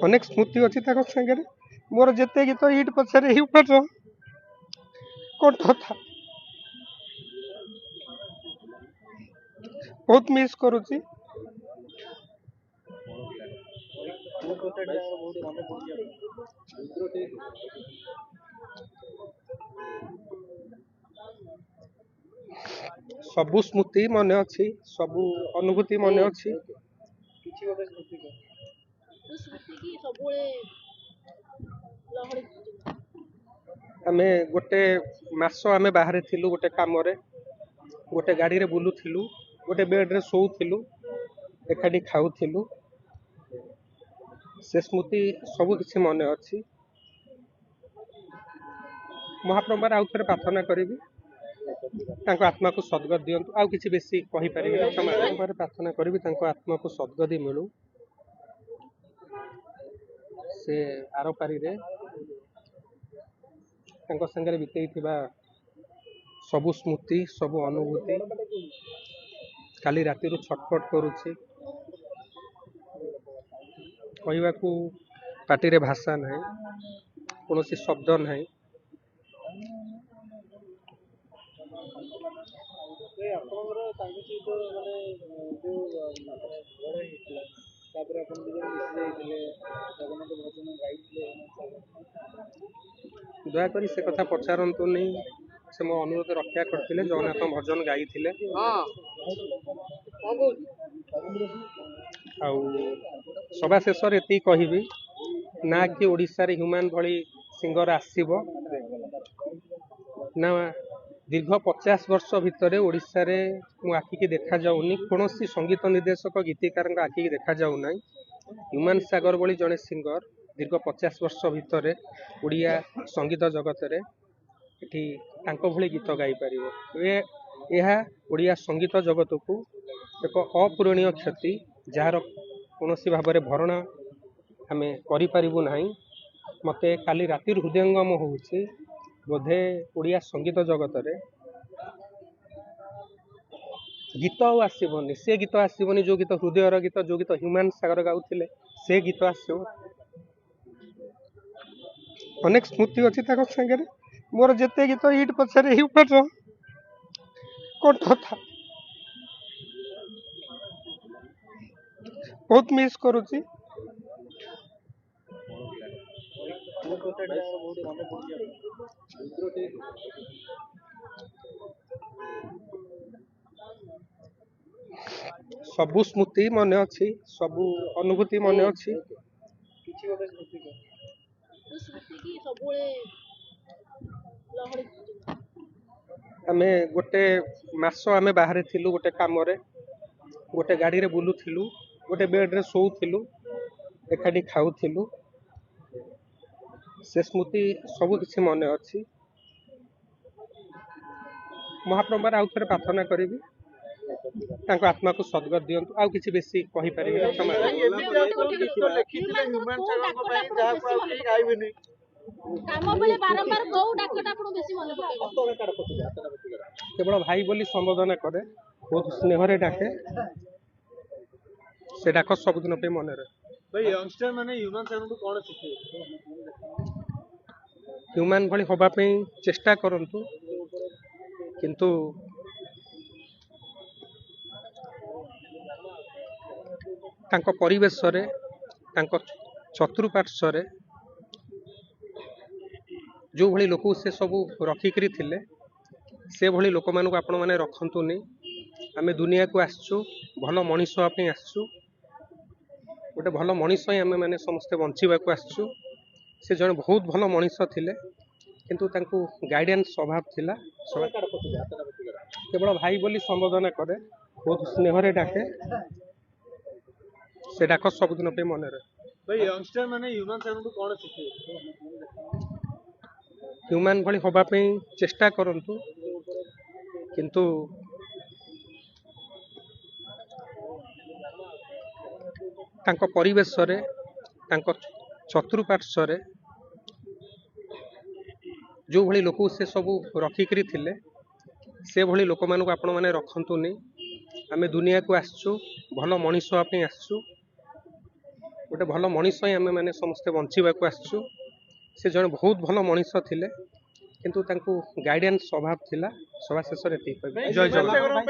ଅନେକ ସ୍ମୃତି ଅଛି ତାଙ୍କ ସାଙ୍ଗରେ। ମୋର ଯେତେ ଗୀତ ହିଟ୍ ପଛରେ ହିଁ ପାଠ କଣ୍ଠ ଥାଏ, ବହୁତ ମିସ୍ କରୁଛି। ସବୁ ସ୍ମୃତି ମନେ ଅଛି, ସବୁ ଅନୁଭୂତି ମନେ ଅଛି। ଆମେ ଗୋଟେ ମାସ ଆମେ ବାହାରେ ଥିଲୁ ଗୋଟେ କାମରେ, ଗୋଟେ ଗାଡ଼ିରେ ବୁଲୁଥିଲୁ, ଗୋଟେ ବେଡ୍ରେ ଶୋଉଥିଲୁ, ଏକାଠି ଖାଉଥିଲୁ। ସେ ସ୍ମୃତି ସବୁ କିଛି ମନେ ଅଛି। ମହାପ୍ରଭୁଙ୍କର ଆଉ ଥରେ ପ୍ରାର୍ଥନା କରିବି ତାଙ୍କ ଆତ୍ମାକୁ ସଦ୍ଗତି ଦିଅନ୍ତୁ। ଆଉ କିଛି ବେଶୀ କହିପାରିବି ନା, ମହାପ୍ରଭୁଙ୍କର ପ୍ରାର୍ଥନା କରିବି ତାଙ୍କ ଆତ୍ମାକୁ ସଦ୍ଗତି ମିଳୁ। ସେ ଆରପାରିରେ ତାଙ୍କ ସାଙ୍ଗରେ ବିତେଇଥିବା ସବୁ ସ୍ମୃତି, ସବୁ ଅନୁଭୂତି କାଲି ରାତିରୁ ଛଟପଟ କରୁଛି। କହିବାକୁ ପାଟିରେ ଭାଷା ନାହିଁ, କୌଣସି ଶବ୍ଦ ନାହିଁ। ଦୟାକରି ସେ କଥା ପଚାରନ୍ତୁନି। ସେ ମୋ ଅନୁରୋଧ ରକ୍ଷା କରିଥିଲେ, ଜଗନ୍ନାଥ ଭଜନ ଗାଇଥିଲେ। ଆଉ ସଭା ଶେଷରେ ଏତିକି କହିବି, ନା କି ଓଡ଼ିଶାରେ ହ୍ୟୁମାନ ଭଳି ସିଙ୍ଗର ଆସିବ, ନା ଦୀର୍ଘ 50 ବର୍ଷ ଭିତରେ ଓଡ଼ିଶାରେ ମୋ ଆଖିକି ଦେଖାଯାଉନି କୌଣସି ସଙ୍ଗୀତ ନିର୍ଦ୍ଦେଶକ ଗୀତିକାରଙ୍କ ଆଖିକି ଦେଖାଯାଉନାହିଁ। ହ୍ୟୁମାନ ସାଗର ଭଳି ଜଣେ ସିଙ୍ଗର ଦୀର୍ଘ 50 ବର୍ଷ ଭିତରେ ଓଡ଼ିଆ ସଙ୍ଗୀତ ଜଗତରେ ଏଠି ତାଙ୍କ ଭଳି ଗୀତ ଗାଇପାରିବ। ଏହା ଓଡ଼ିଆ ସଙ୍ଗୀତ ଜଗତକୁ ଏକ ଅପୂରଣୀୟ କ୍ଷତି, ଯାହାର କୌଣସି ଭାବରେ ଭରଣା ଆମେ କରିପାରିବୁ ନାହିଁ। ମୋତେ କାଲି ରାତିରୁ ହୃଦୟଙ୍ଗମ ହେଉଛି, ବୋଧେ ଓଡ଼ିଆ ସଙ୍ଗୀତ ଜଗତରେ ଗୀତ ଆଉ ଆସିବନି, ସେ ଗୀତ ଆସିବନି ଯୋଉ ଗୀତ ହୃଦୟର ଗୀତ, ଯୋଉ ଗୀତ ହ୍ୟୁମାନ ସାଗର ଗାଉଥିଲେ, ସେ ଗୀତ ଆସିବ। ଅନେକ ସ୍ମୃତି ଅଛି ତାଙ୍କ ସାଙ୍ଗରେ। ମୋର ଯେତେ ଗୀତ ହିଟ୍ ପଛରେ ହିଁ ପାଠ କଣ୍ଠ ଥାଏ, ବହୁତ ମିସ୍ କରୁଛି। ସବୁ ସ୍ମୃତି ମନେ ଅଛି, ସବୁ ଅନୁଭୂତି ମନେ ଅଛି। ଆମେ ଗୋଟେ ମାସ ଆମେ ବାହାରେ ଥିଲୁ ଗୋଟେ କାମରେ, ଗୋଟେ ଗାଡ଼ିରେ ବୁଲୁଥିଲୁ, ଗୋଟେ ବେଡ୍ରେ ଶୋଉଥିଲୁ, ଏକାଠି ଖାଉଥିଲୁ। ସେ ସ୍ମୃତି ସବୁ କିଛି ମନେ ଅଛି। ମହାପ୍ରଭୁଙ୍କର ଆଉ ଥରେ ପ୍ରାର୍ଥନା କରିବି ତାଙ୍କ ଆତ୍ମାକୁ ସଦ୍ଗତି ଦିଅନ୍ତୁ। ଆଉ କିଛି ବେଶୀ କହିପାରିବି ନା, କେବଳ ଭାଇ ବୋଲି ସମ୍ବୋଧନ କରେ, ବହୁତ ସ୍ନେହରେ ଡାକେ। ସେ ଡାକ ସବୁଦିନ ପାଇଁ ମନେ ରହେ। ହ୍ୟୁମାନ ଭଳି ହବା ପାଇଁ ଚେଷ୍ଟା କରନ୍ତୁ, କିନ୍ତୁ ତାଙ୍କ ପରିବେଶରେ, ତାଙ୍କ ଚତୁଃପାର୍ଶ୍ୱରେ ଯେଉଁଭଳି ଲୋକକୁ ସେ ସବୁ ରଖିକିରି ଥିଲେ, ସେଭଳି ଲୋକମାନଙ୍କୁ ଆପଣମାନେ ରଖନ୍ତୁନି। ଆମେ ଦୁନିଆକୁ ଆସିଛୁ ଭଲ ମଣିଷ ହେବା ପାଇଁ ଆସିଛୁ, ଗୋଟେ ଭଲ ମଣିଷ ହିଁ ଆମେ ମାନେ ସମସ୍ତେ ବଞ୍ଚିବାକୁ ଆସିଛୁ। ସେ ଜଣେ ବହୁତ ଭଲ ମଣିଷ ଥିଲେ, କିନ୍ତୁ ତାଙ୍କୁ ଗାଇଡାନ୍ସ ଅଭାବ ଥିଲା। କେବଳ ଭାଇ ବୋଲି ସମ୍ବୋଧନ କରେ, ବହୁତ ସ୍ନେହରେ ଡାକେ। ସେ ଡାକ ସବୁଦିନ ପାଇଁ ମନେ ରହେ। ହ୍ୟୁମାନ ଭଳି ହବା ପାଇଁ ଚେଷ୍ଟା କରନ୍ତୁ, କିନ୍ତୁ ତାଙ୍କ ପରିବେଶରେ, ତାଙ୍କ ଚତୁଃପାର୍ଶ୍ୱରେ ଯେଉଁଭଳି ଲୋକକୁ ସେ ସବୁ ରଖିକିରି ଥିଲେ, ସେଭଳି ଲୋକମାନଙ୍କୁ ଆପଣମାନେ ରଖନ୍ତୁନି। ଆମେ ଦୁନିଆକୁ ଆସିଛୁ ଭଲ ମଣିଷ ହେବା ପାଇଁ ଆସିଛୁ, गोटे भल मनीष ही आम मैंने समस्ते बंचाक आसचु से जड़े बहुत भल मनीष थिले किंतु गाइडेंस अभाव थिला सभा शेष जय जगन्नाथ।